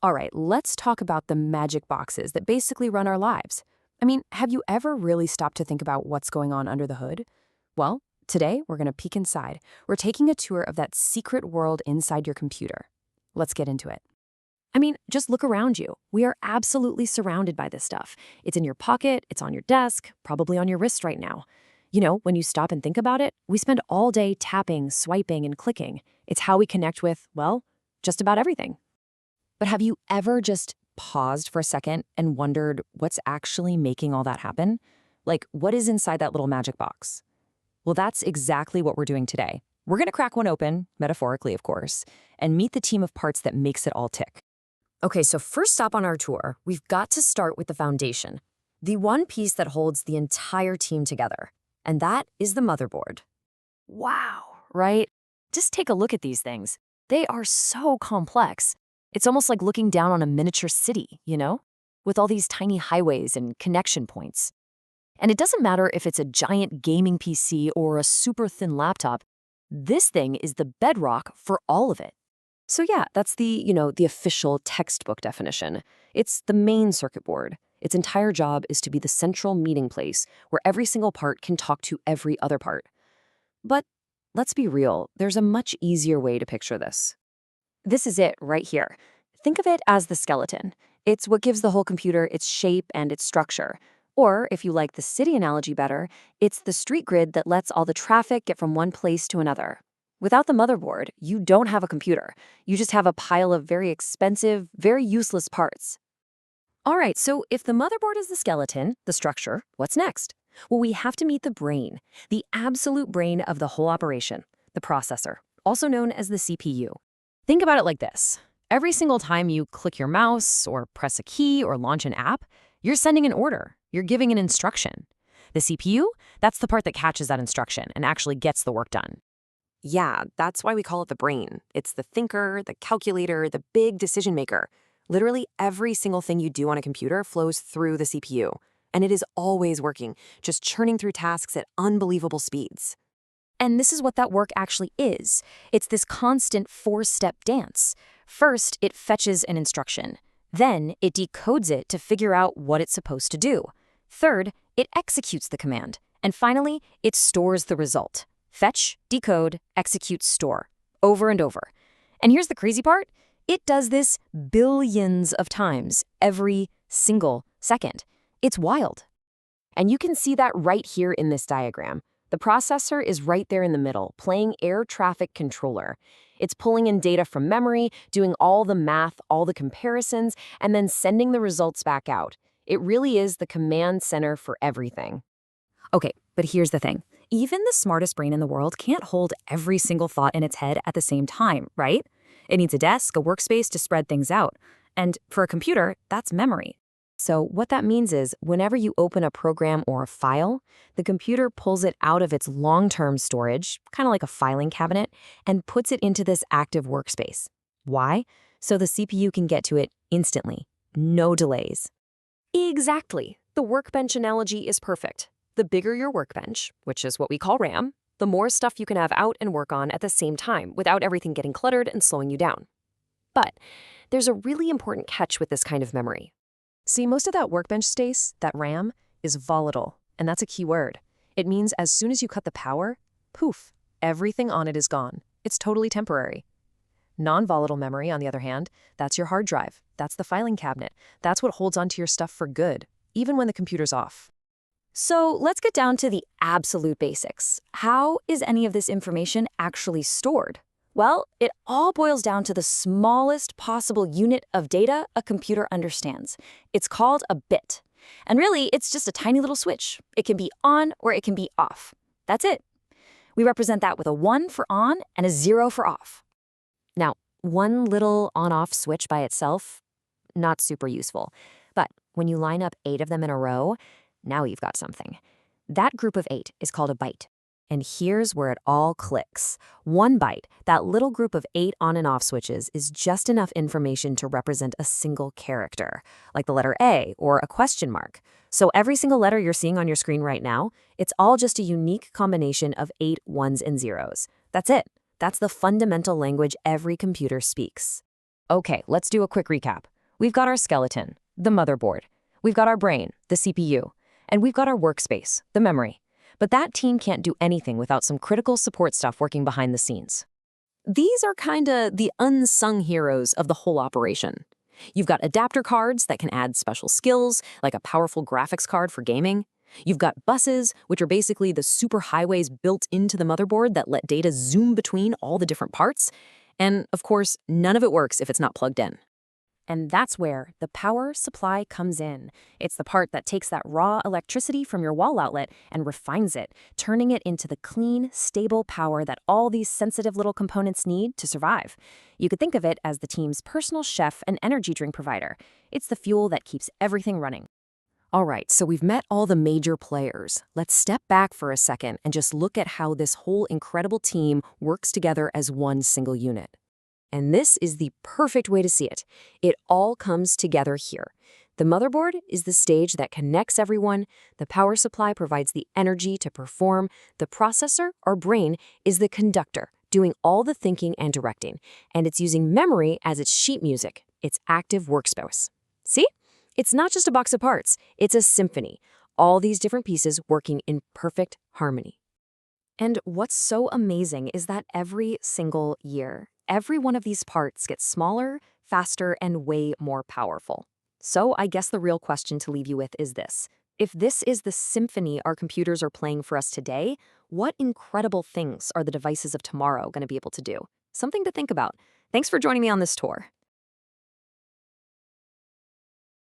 All right, let's talk about the magic boxes that basically run our lives. I mean, have you ever really stopped to think about what's going on under the hood? Well, today we're going to peek inside. We're taking a tour of that secret world inside your computer. Let's get into it. I mean, just look around you. We are absolutely surrounded by this stuff. It's in your pocket, it's on your desk, probably on your wrist right now. You know, when you stop and think about it, we spend all day tapping, swiping, and clicking. It's how we connect with, well, just about everything. But have you ever just paused for a second and wondered what's actually making all that happen? Like, what is inside that little magic box? Well, that's exactly what we're doing today. We're going to crack one open, metaphorically, of course, and meet the team of parts that makes it all tick. Okay, so first stop on our tour, we've got to start with the foundation, the one piece that holds the entire team together, and that is the motherboard. Wow, right? Just take a look at these things. They are so complex. It's almost like looking down on a miniature city, you know? With all these tiny highways and connection points. And it doesn't matter if it's a giant gaming PC or a super thin laptop, this thing is the bedrock for all of it. So yeah, that's the official textbook definition. It's the main circuit board. Its entire job is to be the central meeting place where every single part can talk to every other part. But let's be real, there's a much easier way to picture this. This is it right here. Think of it as the skeleton. It's what gives the whole computer its shape and its structure. Or, if you like the city analogy better, it's the street grid that lets all the traffic get from one place to another. Without the motherboard, you don't have a computer. You just have a pile of very expensive, very useless parts. All right, so if the motherboard is the skeleton, the structure, what's next? Well, we have to meet the brain, the absolute brain of the whole operation, the processor, also known as the CPU. Think about it like this. Every single time you click your mouse or press a key or launch an app, you're sending an order. You're giving an instruction. The CPU, that's the part that catches that instruction and actually gets the work done. Yeah, that's why we call it the brain. It's the thinker, the calculator, the big decision maker. Literally every single thing you do on a computer flows through the CPU. And it is always working, just churning through tasks at unbelievable speeds. And this is what that work actually is. It's this constant four-step dance. First, it fetches an instruction. Then, it decodes it to figure out what it's supposed to do. Third, it executes the command. And finally, it stores the result. Fetch, decode, execute, store. Over and over. And here's the crazy part. It does this billions of times every single second. It's wild. And you can see that right here in this diagram. The processor is right there in the middle, playing air traffic controller. It's pulling in data from memory, doing all the math, all the comparisons, and then sending the results back out. It really is the command center for everything. Okay, but here's the thing. Even the smartest brain in the world can't hold every single thought in its head at the same time, right? It needs a desk, a workspace to spread things out. And for a computer, that's memory. So what that means is whenever you open a program or a file, the computer pulls it out of its long-term storage, kind of like a filing cabinet, and puts it into this active workspace. Why? So the CPU can get to it instantly. No delays. Exactly. The workbench analogy is perfect. The bigger your workbench, which is what we call RAM, the more stuff you can have out and work on at the same time without everything getting cluttered and slowing you down. But there's a really important catch with this kind of memory. See, most of that workbench space, that RAM, is volatile, and that's a key word. It means as soon as you cut the power, poof, everything on it is gone. It's totally temporary. Non-volatile memory, on the other hand, that's your hard drive. That's the filing cabinet. That's what holds onto your stuff for good, even when the computer's off. So let's get down to the absolute basics. How is any of this information actually stored? Well, it all boils down to the smallest possible unit of data a computer understands. It's called a bit. And really, it's just a tiny little switch. It can be on or it can be off. That's it. We represent that with a 1 for on and a 0 for off. Now, one little on-off switch by itself, not super useful. But when you line up 8 of them in a row, now you've got something. That group of 8 is called a byte. And here's where it all clicks. 1 byte, that little group of 8 on and off switches, is just enough information to represent a single character, like the letter A or a question mark. So every single letter you're seeing on your screen right now, it's all just a unique combination of 8 ones and zeros. That's it. That's the fundamental language every computer speaks. Okay, let's do a quick recap. We've got our skeleton, the motherboard. We've got our brain, the CPU. And we've got our workspace, the memory. But that team can't do anything without some critical support stuff working behind the scenes. These are kinda the unsung heroes of the whole operation. You've got adapter cards that can add special skills, like a powerful graphics card for gaming. You've got buses, which are basically the superhighways built into the motherboard that let data zoom between all the different parts. And, of course, none of it works if it's not plugged in. And that's where the power supply comes in. It's the part that takes that raw electricity from your wall outlet and refines it, turning it into the clean, stable power that all these sensitive little components need to survive. You could think of it as the team's personal chef and energy drink provider. It's the fuel that keeps everything running. All right, so we've met all the major players. Let's step back for a second and just look at how this whole incredible team works together as one single unit. And this is the perfect way to see it. It all comes together here. The motherboard is the stage that connects everyone, the power supply provides the energy to perform, the processor, or brain, is the conductor, doing all the thinking and directing, and it's using memory as its sheet music, its active workspace. See? It's not just a box of parts, it's a symphony, all these different pieces working in perfect harmony. And what's so amazing is that every single year, every one of these parts gets smaller, faster, and way more powerful. So I guess the real question to leave you with is this. If this is the symphony our computers are playing for us today, what incredible things are the devices of tomorrow going to be able to do? Something to think about. Thanks for joining me on this tour.